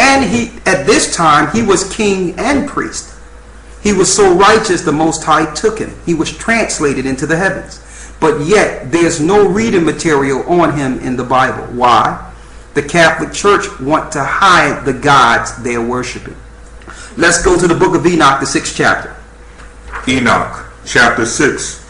And at this time he was king and priest. He was so righteous the Most High took him. He was translated into the heavens. But yet there's no reading material on him in the Bible. Why? The Catholic Church want to hide the gods they're worshiping. Let's go to the book of Enoch, the 6th chapter. Enoch, chapter 6.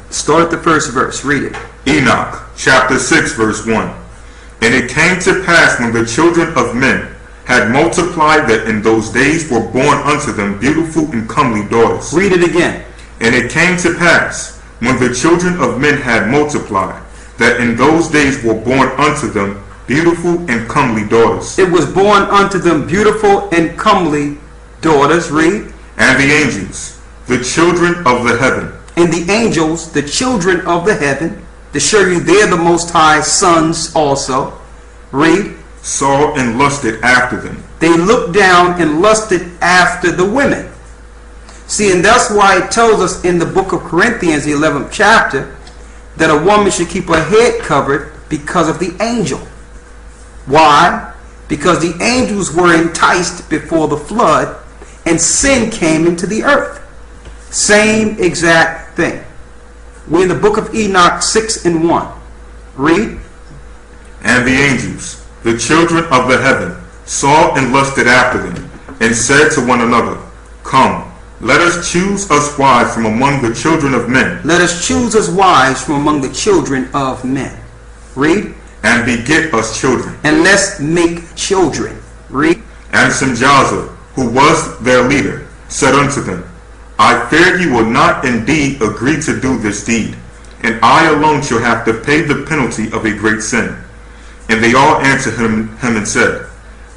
Start at the first verse. Read it. Enoch, chapter 6, verse 1. And it came to pass when the children of men had multiplied that in those days were born unto them beautiful and comely daughters. Read it again. And it came to pass when the children of men had multiplied that in those days were born unto them beautiful and comely daughters. It was born unto them beautiful and comely daughters. Read. And the angels, the children of the heaven. And the angels, the children of the heaven, to show you they're the Most High sons also. Read. Saw and lusted after them. They looked down and lusted after the women. See, and that's why it tells us in the book of Corinthians, the 11th chapter, that a woman should keep her head covered because of the angel. Why? Because the angels were enticed before the flood and sin came into the earth. Same exact thing. We're in the book of Enoch 6 and 1. Read. And the angels, the children of the heaven, saw and lusted after them, and said to one another, Come, let us choose us wives from among the children of men. Let us choose us wives from among the children of men. Read. And beget us children. And let's make children. Read. And Sanjaza, who was their leader, said unto them, I fear ye will not indeed agree to do this deed, and I alone shall have to pay the penalty of a great sin. And they all answered him and said,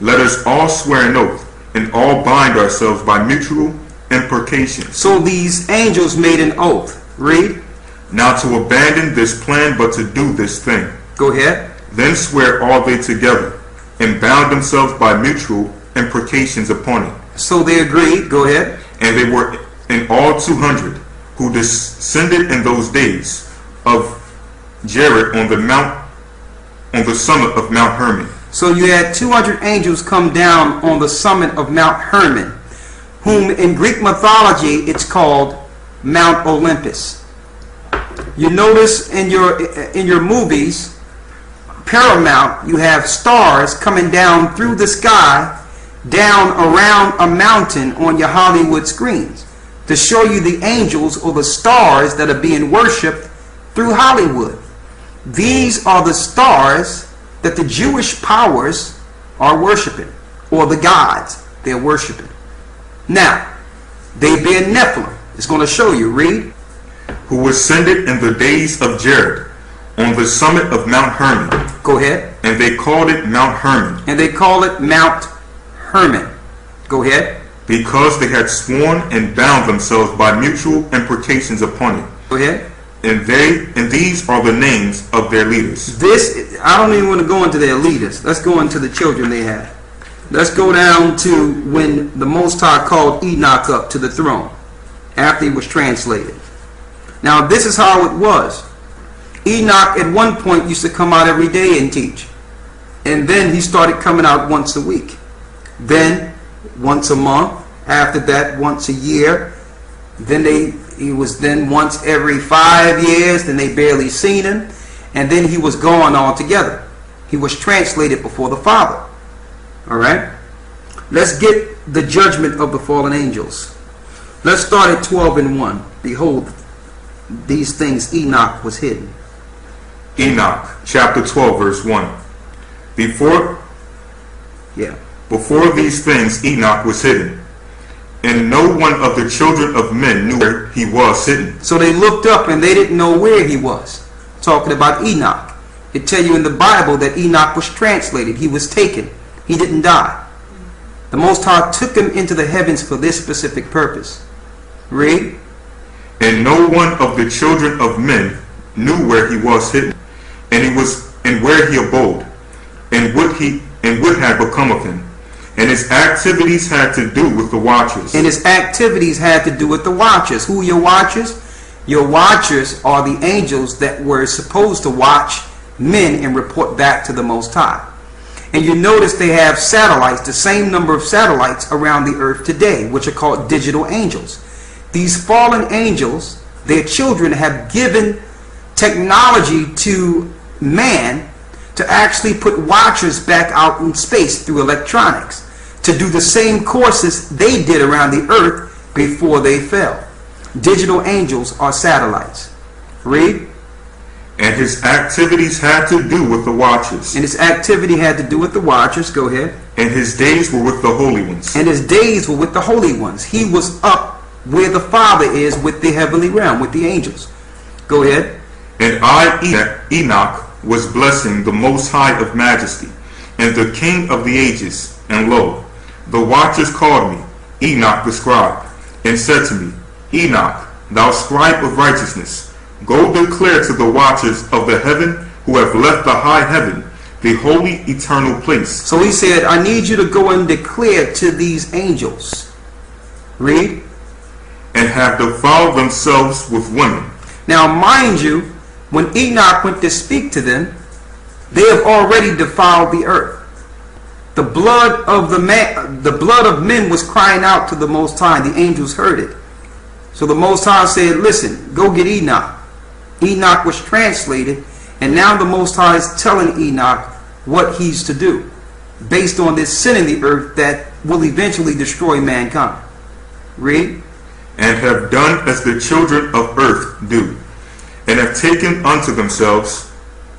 Let us all swear an oath, and all bind ourselves by mutual imprecations. So these angels made an oath. Read. Not to abandon this plan, but to do this thing. Go ahead. Then swear all they together, and bound themselves by mutual imprecations upon it. So they agreed. Go ahead. And they were in all 200, who descended in those days of Jared on the summit of Mount Hermon. So you had 200 angels come down on the summit of Mount Hermon, whom in Greek mythology it's called Mount Olympus. You notice in your movies, Paramount, you have stars coming down through the sky, down around a mountain on your Hollywood screens, to show you the angels or the stars that are being worshipped through Hollywood. These are the stars that the Jewish powers are worshiping, or the gods they're worshiping. Now, they bear Nephilim. It's going to show you. Read. Who ascended in the days of Jared on the summit of Mount Hermon. Go ahead. And they called it Mount Hermon. And they call it Mount Hermon. Go ahead. Because they had sworn and bound themselves by mutual imprecations upon it. Go ahead. And these are the names of their leaders. I don't even want to go into their leaders. Let's go into the children they had. Let's go down to when the Most High called Enoch up to the throne after he was translated. Now this is how it was. Enoch at one point used to come out every day and teach. And then he started coming out once a week. Then once a month. After that, once a year. Then he was then once every 5 years. Then they barely seen him. And then he was gone altogether. He was translated before the Father. Alright? Let's get the judgment of the fallen angels. Let's start at 12 and 1. Behold, these things Enoch was hidden. Enoch, chapter 12, verse 1. Before these things Enoch was hidden, and no one of the children of men knew where he was hidden. So they looked up and they didn't know where he was. Talking about Enoch. It tell you in the Bible that Enoch was translated. He was taken. He didn't die. The Most High took him into the heavens for this specific purpose. Read. And no one of the children of men knew where he was hidden, and where he abode, and what had become of him. And his activities had to do with the watchers. And his activities had to do with the watchers. Who are your watchers? Your watchers are the angels that were supposed to watch men and report back to the Most High. And you notice they have satellites, the same number of satellites around the earth today, which are called digital angels. These fallen angels, their children, have given technology to man to actually put watchers back out in space through electronics to do the same courses they did around the earth before they fell. Digital angels are satellites. Read. And his activities had to do with the watchers. And his activity had to do with the watchers. Go ahead. And his days were with the holy ones. And his days were with the holy ones. He was up where the Father is with the heavenly realm, with the angels. Go ahead. And I, Enoch, was blessing the Most High of Majesty, and the King of the ages. And lo, the watchers called me, Enoch the scribe, and said to me, Enoch, thou scribe of righteousness, go declare to the watchers of the heaven who have left the high heaven, the holy eternal place. So he said, I need you to go and declare to these angels. Read. And have defiled themselves with women. Now mind you, when Enoch went to speak to them, they have already defiled the earth. The blood of men was crying out to the Most High. The angels heard it. So the Most High said, listen, go get Enoch. Enoch was translated, and now the Most High is telling Enoch what he's to do based on this sin in the earth that will eventually destroy mankind. Read. And have done as the children of earth do, and have taken unto themselves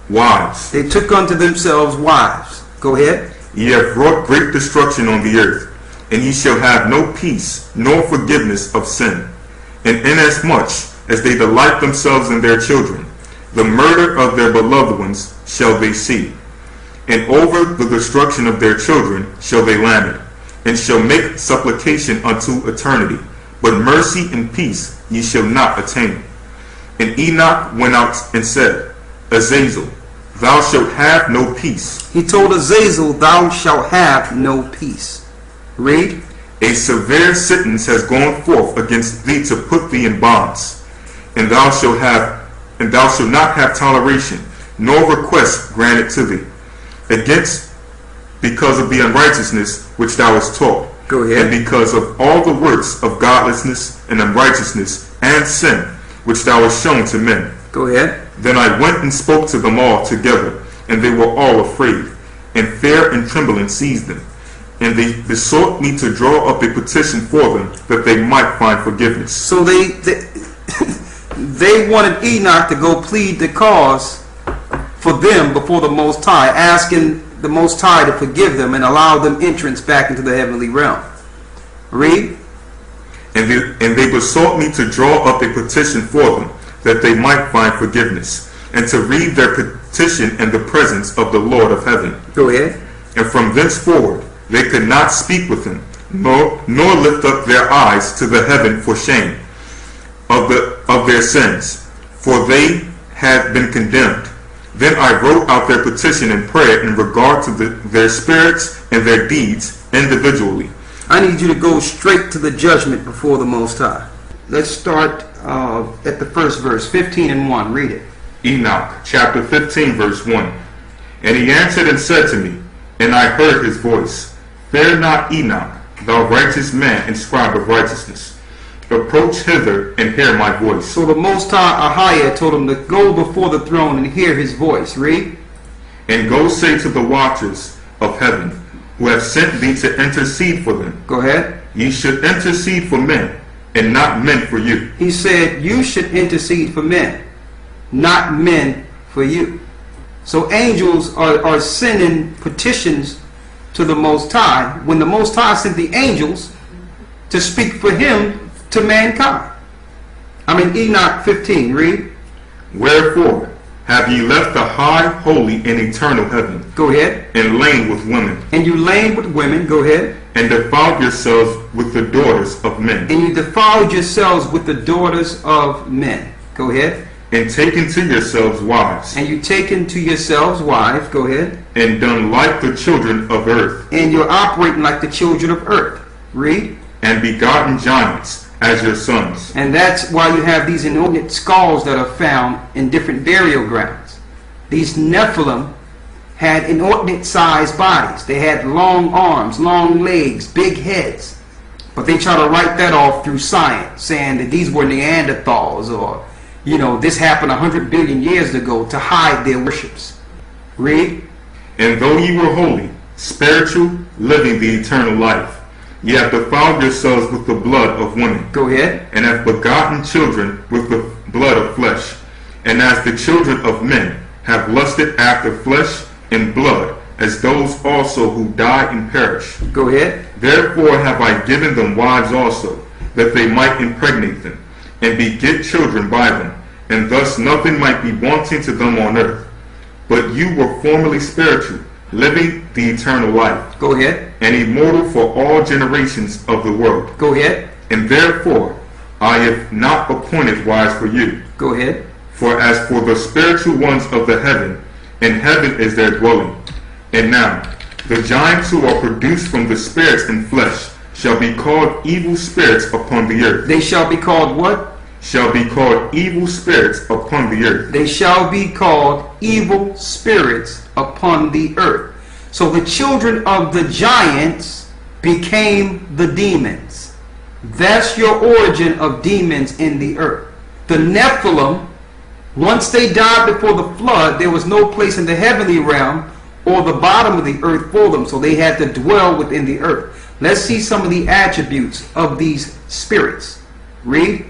wives. They took unto themselves wives. Go ahead. Ye have wrought great destruction on the earth, and ye shall have no peace, nor forgiveness of sin. And inasmuch as they delight themselves in their children, the murder of their beloved ones shall they see. And over the destruction of their children shall they lament, and shall make supplication unto eternity. But mercy and peace ye shall not attain. And Enoch went out and said, Azazel, thou shalt have no peace. He told Azazel, thou shalt have no peace. Read. A severe sentence has gone forth against thee to put thee in bonds, and thou shalt not have toleration, nor request granted to thee, against because of the unrighteousness which thou hast taught. Go ahead. And because of all the works of godlessness and unrighteousness and sin which thou hast shown to men. Go ahead. Then I went and spoke to them all together, and they were all afraid, and fear and trembling seized them. And they besought me to draw up a petition for them, that they might find forgiveness. So they wanted Enoch to go plead the cause for them before the Most High, asking the Most High to forgive them and allow them entrance back into the heavenly realm. Read. And they besought me to draw up a petition for them, that they might find forgiveness, and to read their petition in the presence of the Lord of heaven. Go ahead. And from thenceforward they could not speak with him, nor lift up their eyes to the heaven for shame of their sins, for they had been condemned. Then I wrote out their petition in prayer in regard to their spirits and their deeds individually. I need you to go straight to the judgment before the Most High. Let's start at the first verse, 15 and 1. Read it. Enoch, chapter 15, verse 1. And he answered and said to me, and I heard his voice, Fear not, Enoch, thou righteous man and scribe of righteousness. Approach hither and hear my voice. So the Most High, Ahiah, told him to go before the throne and hear his voice. Read. And go say to the watchers of heaven, who have sent thee to intercede for them. Go ahead. Ye should intercede for men, and not men for you. He said, you should intercede for men, not men for you. So angels are sending petitions to the Most High, when the Most High sent the angels to speak for him to mankind. Enoch 15, read. Wherefore have ye left the high, holy, and eternal heaven? Go ahead. And lain with women. And you lain with women. Go ahead. And defiled yourselves with the daughters of men. And you defiled yourselves with the daughters of men. Go ahead. And taken to yourselves wives. And you taken to yourselves wives. Go ahead. And done like the children of earth. And you're operating like the children of earth. Read. And begotten giants as your sons. And that's why you have these inordinate skulls that are found in different burial grounds. These Nephilim had inordinate sized bodies. They had long arms, long legs, big heads. But they try to write that off through science, saying that these were Neanderthals, or, this happened 100 billion years ago, to hide their worships. Read. And though ye were holy, spiritual, living the eternal life, ye have defiled yourselves with the blood of women. Go ahead. And have begotten children with the blood of flesh. And as the children of men have lusted after flesh and blood, as those also who die and perish. Go ahead. Therefore have I given them wives also, that they might impregnate them, and beget children by them, and thus nothing might be wanting to them on earth. But you were formerly spiritual, living the eternal life. Go ahead. And immortal for all generations of the world. Go ahead. And therefore I have not appointed wives for you. Go ahead. For as for the spiritual ones of the heaven, in heaven is their dwelling. And now, the giants who are produced from the spirits and flesh shall be called evil spirits upon the earth. They shall be called what? Shall be called evil spirits upon the earth. They shall be called evil spirits upon the earth. So the children of the giants became the demons. That's your origin of demons in the earth. The Nephilim, once they died before the flood, there was no place in the heavenly realm or the bottom of the earth for them, so they had to dwell within the earth. Let's see some of the attributes of these spirits. Read.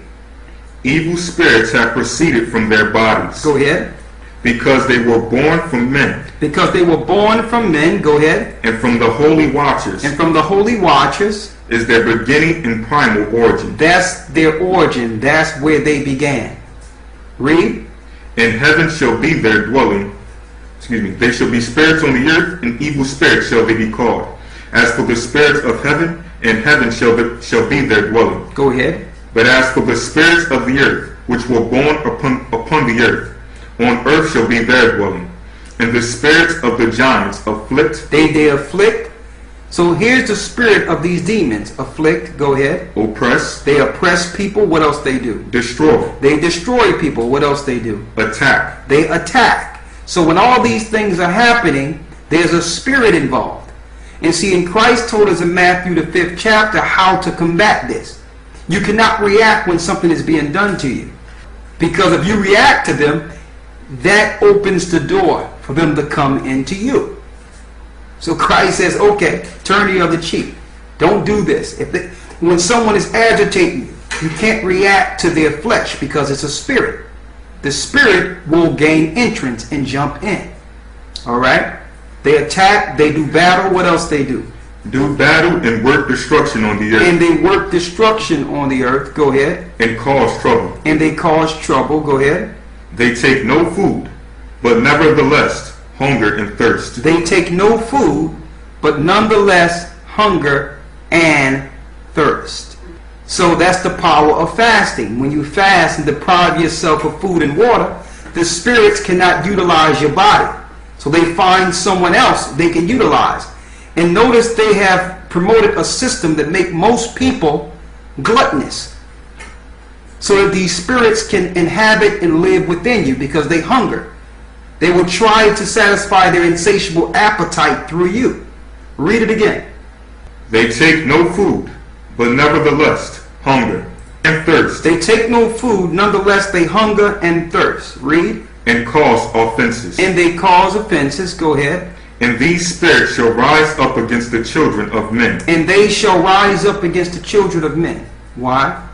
Evil spirits have proceeded from their bodies. Go ahead. Because they were born from men. Because they were born from men. Go ahead. And from the holy watchers. And from the holy watchers is their beginning and primal origin. That's their origin. That's where they began. Read. And heaven shall be their dwelling. They shall be spirits on the earth, and evil spirits shall they be called. As for the spirits of heaven, in heaven shall be their dwelling. Go ahead. But as for the spirits of the earth, which were born upon the earth, on earth shall be their dwelling. And the spirits of the giants afflict. They afflict. So here's the spirit of these demons. Afflict. Go ahead. Oppress. They oppress people. What else they do? Destroy. They destroy people. What else they do? Attack. They attack. So when all these things are happening, there's a spirit involved. And see, and Christ told us in Matthew the 5th chapter how to combat this. You cannot react when something is being done to you. Because if you react to them, that opens the door for them to come into you. So Christ says, okay, turn the other cheek. Don't do this. When someone is agitating you, you can't react to their flesh because it's a spirit. The spirit will gain entrance and jump in. All right? They attack, they do battle. What else they do? Do battle and work destruction on the earth. And they work destruction on the earth. Go ahead. And cause trouble. And they cause trouble. Go ahead. They take no food, but nevertheless hunger and thirst. They take no food, but nonetheless hunger and thirst. So that's the power of fasting. When you fast and deprive yourself of food and water, the spirits cannot utilize your body. So they find someone else they can utilize. And notice they have promoted a system that make most people gluttonous. So that these spirits can inhabit and live within you because they hunger. They will try to satisfy their insatiable appetite through you. Read it again. They take no food, but nevertheless hunger and thirst. They take no food, nonetheless they hunger and thirst. Read. And cause offenses. And they cause offenses. Go ahead. And these spirits shall rise up against the children of men. And they shall rise up against the children of men. Why?